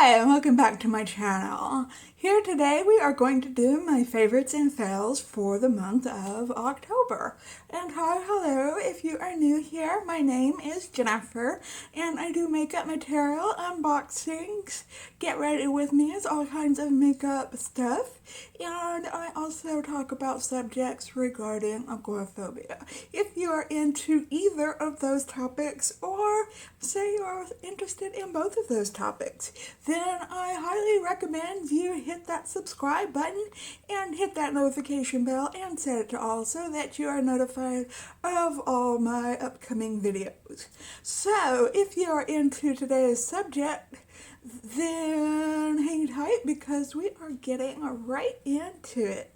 Hi, and welcome back to my channel. Here today we are going to do my favorites and fails for the month of October. And hi, hello, if you are new here, my name is Jennifer, and I do makeup material unboxings. Get ready with me, it's all kinds of makeup stuff. And I also talk about subjects regarding agoraphobia. If you are into either of those topics, or say you're interested in both of those topics, then I highly recommend you hit that subscribe button and hit that notification bell and set it to all so that you are notified of all my upcoming videos. So if you are into today's subject, then hang tight because we are getting right into it.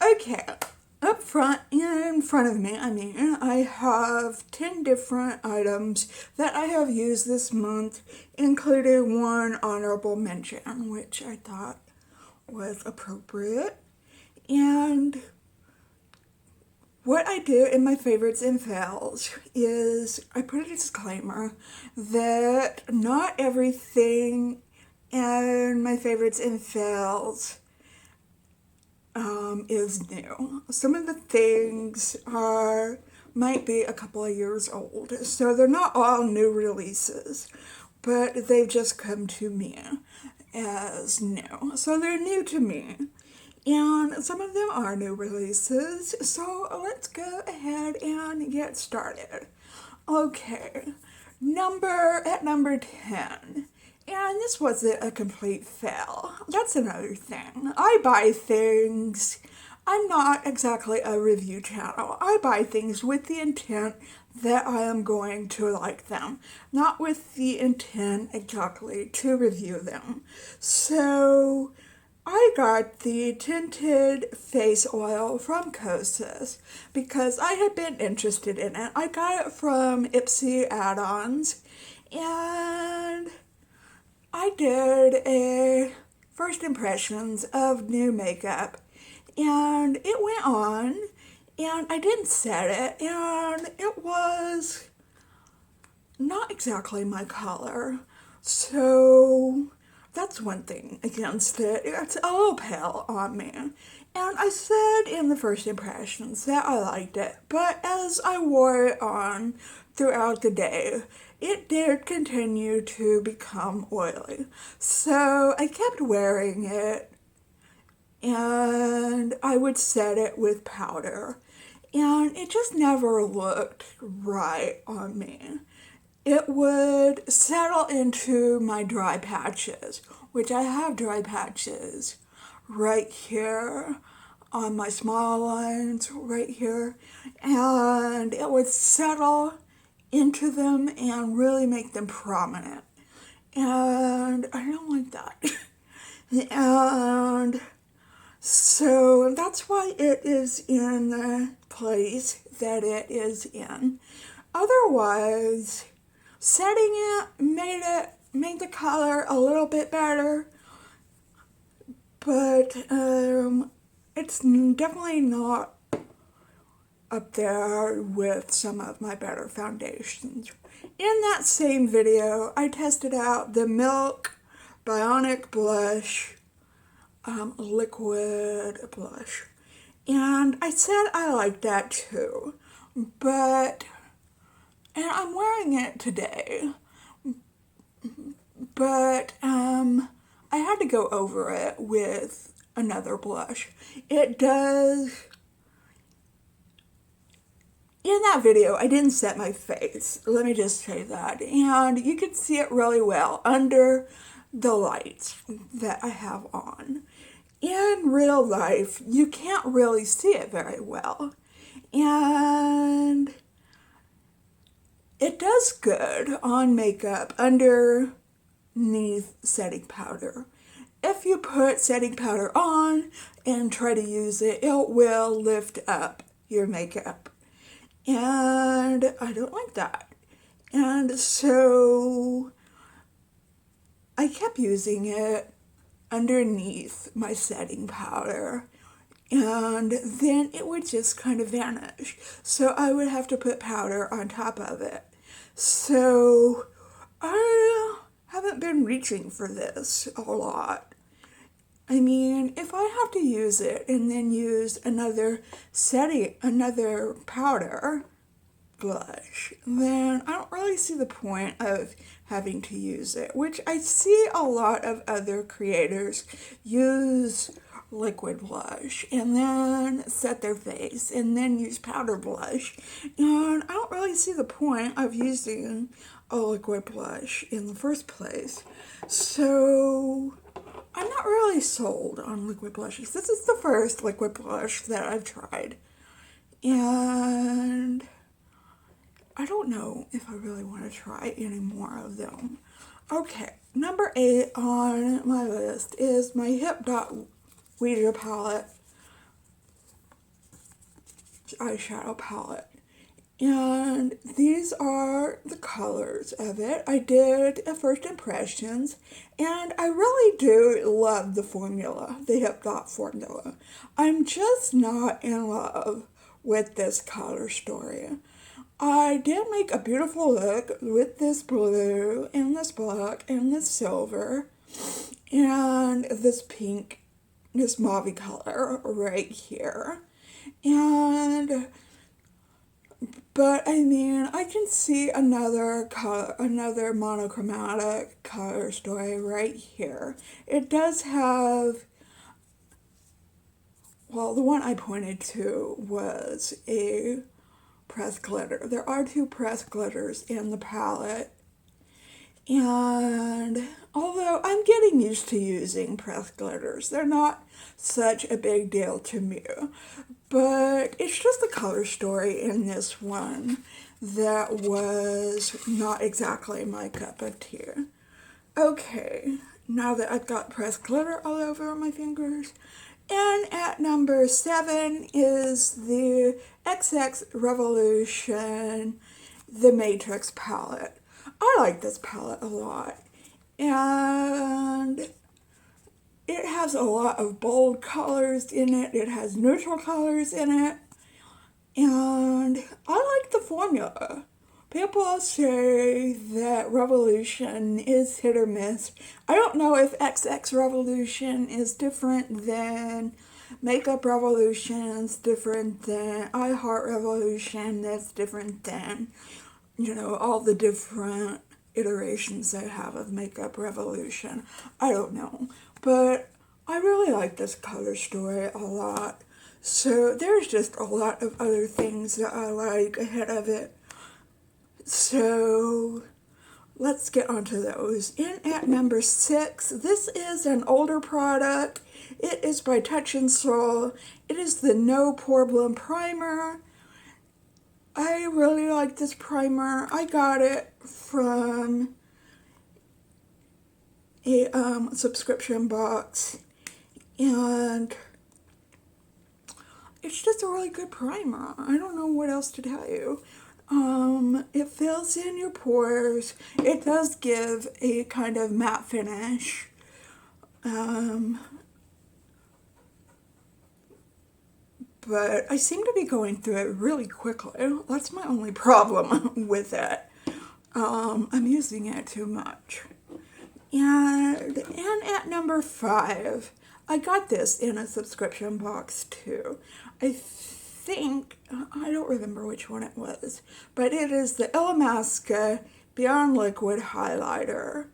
Okay, up front, in front of me, I have 10 different items that I have used this month, including one honorable mention, which I thought was appropriate. And what I do in my favorites and fails is I put a disclaimer that not everything in my favorites and fails is new. Some of the things might be a couple of years old, so they're not all new releases, but they've just come to me as new. So they're new to me. And some of them are new releases, so let's go ahead and get started. Okay, at number 10. And this wasn't a complete fail. That's another thing. I buy things. I'm not exactly a review channel. I buy things with the intent that I am going to like them, not with the intent exactly to review them. So I got the tinted face oil from Kosas because I had been interested in it. I got it from Ipsy add-ons, and I did a first impressions of new makeup, and it went on, and I didn't set it, and it was not exactly my color. So that's one thing against it. It's a little pale on me. And I said in the first impressions that I liked it, but as I wore it on throughout the day, it did continue to become oily. So I kept wearing it, and I would set it with powder, and it just never looked right on me. It would settle into my dry patches, which I have dry patches right here on my small lines right here, and it would settle into them and really make them prominent, and I don't like that. And so that's why it is in the place that it is in. Otherwise, setting it made the color a little bit better, but it's definitely not up there with some of my better foundations. In that same video, I tested out the Milk Bionic Blush liquid blush, and I said I liked that too, and I'm wearing it today, but I had to go over it with another blush. It does. In that video, I didn't set my face, let me just say that, and you can see it really well under the lights that I have on. In real life, you can't really see it very well, and it does good on makeup underneath setting powder. If you put setting powder on and try to use it, it will lift up your makeup, and I don't like that. And so I kept using it underneath my setting powder, and then it would just kind of vanish. So I would have to put powder on top of it. So I haven't been reaching for this a lot. I mean, if I have to use it and then use another powder blush, then I don't really see the point of having to use it, which I see a lot of other creators use liquid blush and then set their face and then use powder blush, and I don't really see the point of using a liquid blush in the first place. So I'm not really sold on liquid blushes. This is the first liquid blush that I've tried, and I don't know if I really want to try any more of them. Okay, number 8 on my list is my Hip Dot Weeder palette, eyeshadow palette. And these are the colors of it. I did a first impressions, and I really do love the formula, the Hip Dot formula. I'm just not in love with this color story. I did make a beautiful look with this blue and this black and this silver and this pink, this mauve color right here. But I mean, I can see another color, another monochromatic color story right here. It does have, well, the one I pointed to was a pressed glitter. There are 2 pressed glitters in the palette, and although I'm getting used to using pressed glitters, they're not such a big deal to me, but it's just the color story in this one that was not exactly my cup of tea. Okay, now that I've got pressed glitter all over my fingers, and at number 7 is the XX Revolution, the Matrix palette. I like this palette a lot, and it has a lot of bold colors in it. It has neutral colors in it, and I like the formula. People say that Revolution is hit or miss. I don't know if XX Revolution is different than Makeup Revolution's different than I Heart Revolution, that's different than, all the different iterations they have of Makeup Revolution. I don't know. But I really like this color story a lot. So there's just a lot of other things that I like ahead of it. So let's get onto those. In at number 6, this is an older product. It is by Touch in Sol. It is the No Problem Primer. I really like this primer. I got it from a subscription box, and it's just a really good primer. I don't know what else to tell you. It fills in your pores. It does give a kind of matte finish. But I seem to be going through it really quickly. That's my only problem with it. I'm using it too much. And at number 5, I got this in a subscription box too. I don't remember which one it was, but it is the Illamasqua Beyond Liquid Highlighter.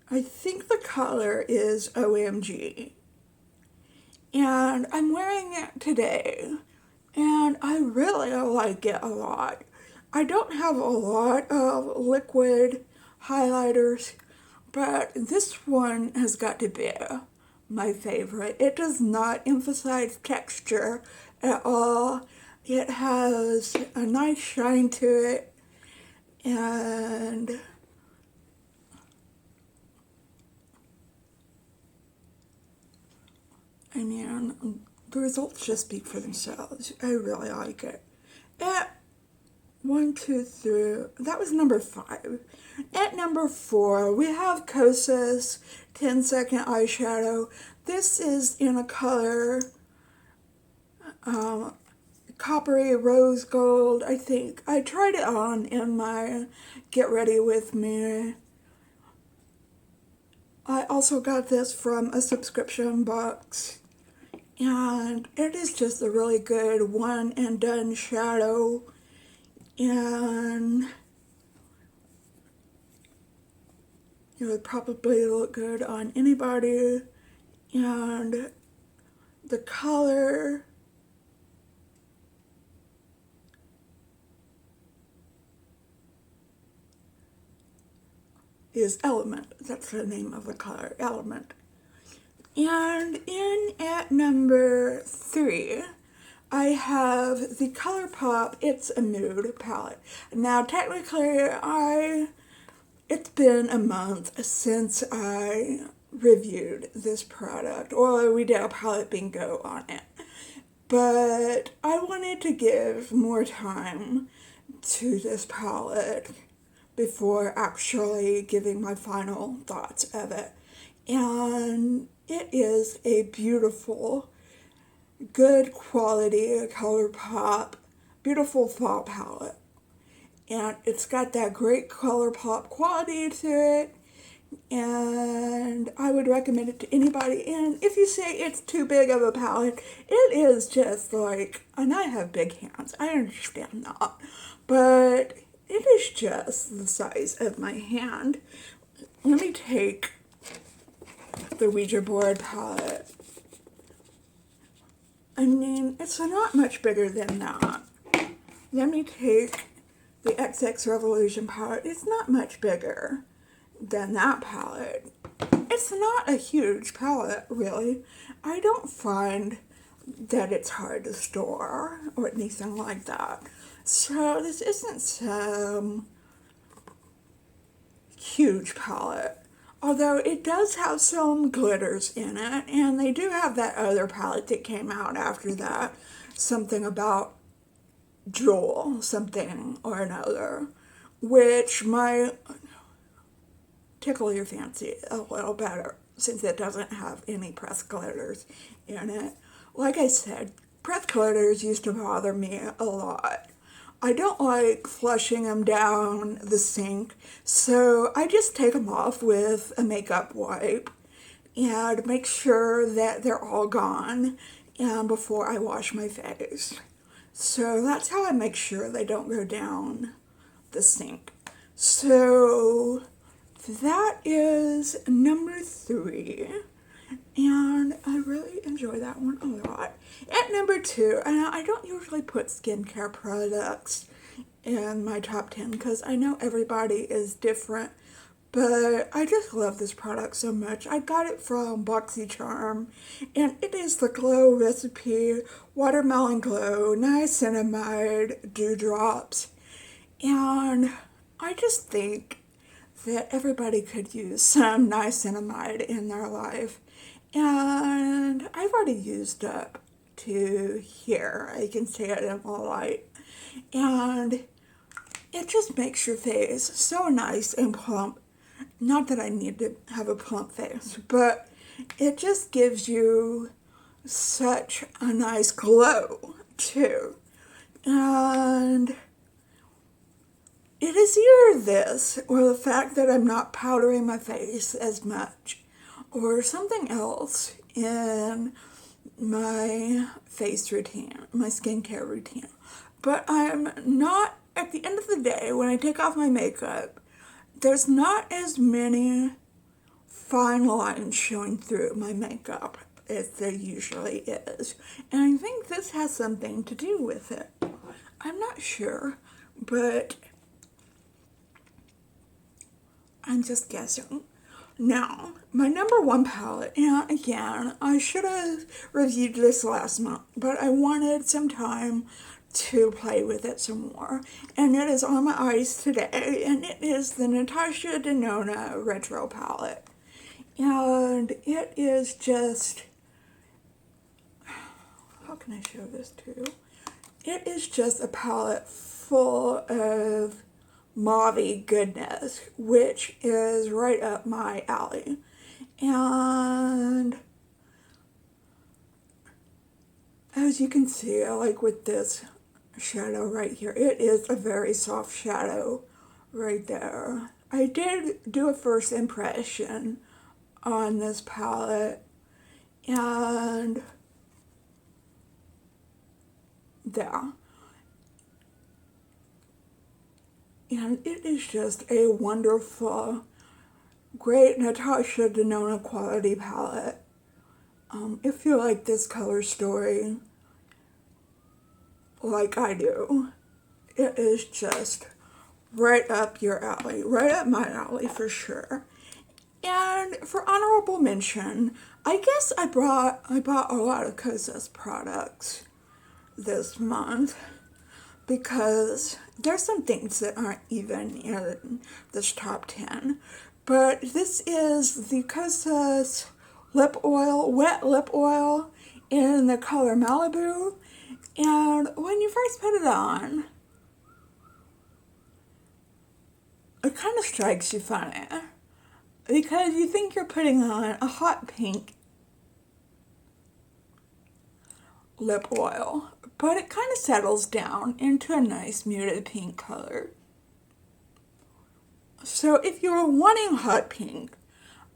I think the color is OMG. And I'm wearing it today, and I really like it a lot. I don't have a lot of liquid highlighters, but this one has got to be my favorite. It does not emphasize texture at all. It has a nice shine to it, and I mean, the results just speak for themselves. I really like it. At 1, 2, 3. That was number 5. At number 4, we have Kosas 10-second eyeshadow. This is in a color coppery rose gold, I think. I tried it on in my Get Ready With Me. I also got this from a subscription box. And it is just a really good one and done shadow. And it would probably look good on anybody. And the color is Element. That's the name of the color, Element. And in at number 3, I have the Colourpop It's a Nude palette. Now, technically, it's been a month since I reviewed this product, or we did a palette bingo on it. But I wanted to give more time to this palette before actually giving my final thoughts of it. And it is a beautiful, good quality Colourpop, beautiful fall palette. And it's got that great Colourpop quality to it. And I would recommend it to anybody. And if you say it's too big of a palette, it is just like, and I have big hands, I understand that. But it is just the size of my hand. Let me take the Ouija board palette. I mean, it's not much bigger than that. Let me take the XX Revolution palette. It's not much bigger than that palette. It's not a huge palette, really. I don't find that it's hard to store or anything like that. So this isn't some huge palette. Although it does have some glitters in it, and they do have that other palette that came out after that. Something about Jewel, something or another, which might tickle your fancy a little better since it doesn't have any pressed glitters in it. Like I said, pressed glitters used to bother me a lot. I don't like flushing them down the sink, so I just take them off with a makeup wipe and make sure that they're all gone and before I wash my face. So that's how I make sure they don't go down the sink. So that is number 3. And I really enjoy that one a lot. At number 2, and I don't usually put skincare products in my top 10 because I know everybody is different, but I just love this product so much. I got it from BoxyCharm, and it is the Glow Recipe Watermelon Glow Niacinamide Dewdrops. And I just think that everybody could use some niacinamide in their life. And I've already used up to here. I can see it in the light. And it just makes your face so nice and plump. Not that I need to have a plump face, but it just gives you such a nice glow, too. And it is either this or the fact that I'm not powdering my face as much, or something else in my face routine, my skincare routine. But I'm not, at the end of the day, when I take off my makeup, there's not as many fine lines showing through my makeup as there usually is. And I think this has something to do with it. I'm not sure, but I'm just guessing. Now, my number 1 palette, and again, I should have reviewed this last month, but I wanted some time to play with it some more. And it is on my eyes today, and it is the Natasha Denona Retro palette. And it is just, how can I show this to you? it is just a palette full of mauve goodness, which is right up my alley. And as you can see, like with this shadow right here, it is a very soft shadow right there. I did do a first impression on this palette, and there. And it is just a wonderful, great Natasha Denona quality palette. If you like this color story, like I do, it is just right up your alley, right up my alley for sure. And for honorable mention, I guess I bought a lot of Kosas products this month because there's some things that aren't even in this top 10. But this is the Kosas lip oil, wet lip oil in the color Malibu. And when you first put it on, it kind of strikes you funny because you think you're putting on a hot pink lip oil, but it kind of settles down into a nice muted pink color. So if you're wanting hot pink,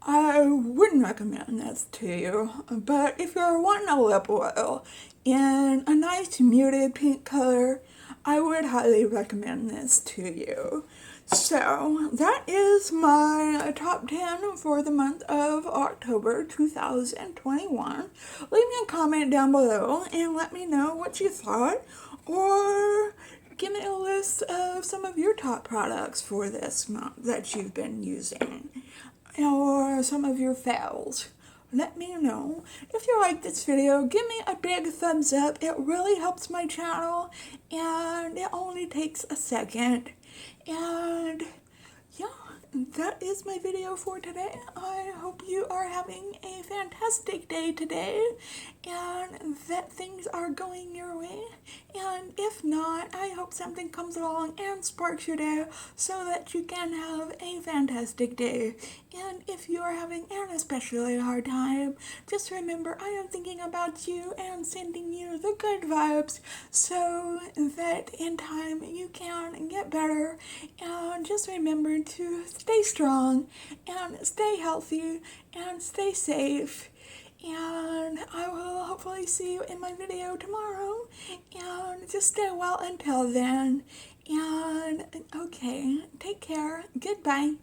I wouldn't recommend this to you, but if you're wanting a lip oil in a nice muted pink color, I would highly recommend this to you. So that is my top 10 for the month of October 2021. Leave me a comment down below and let me know what you thought, or give me a list of some of your top products for this month that you've been using, or some of your fails. Let me know. If you like this video, give me a big thumbs up. It really helps my channel, and it only takes a second. And yeah, that is my video for today. I hope you are having a fantastic day today, and that things are going your way. And if not, I hope something comes along and sparks your day so that you can have a fantastic day. And if you are having an especially hard time, just remember I am thinking about you and sending you the good vibes so that in time you can get better. And just remember to stay strong and stay healthy and stay safe. And I will hopefully see you in my video tomorrow. And just stay well until then. And okay, take care. Goodbye.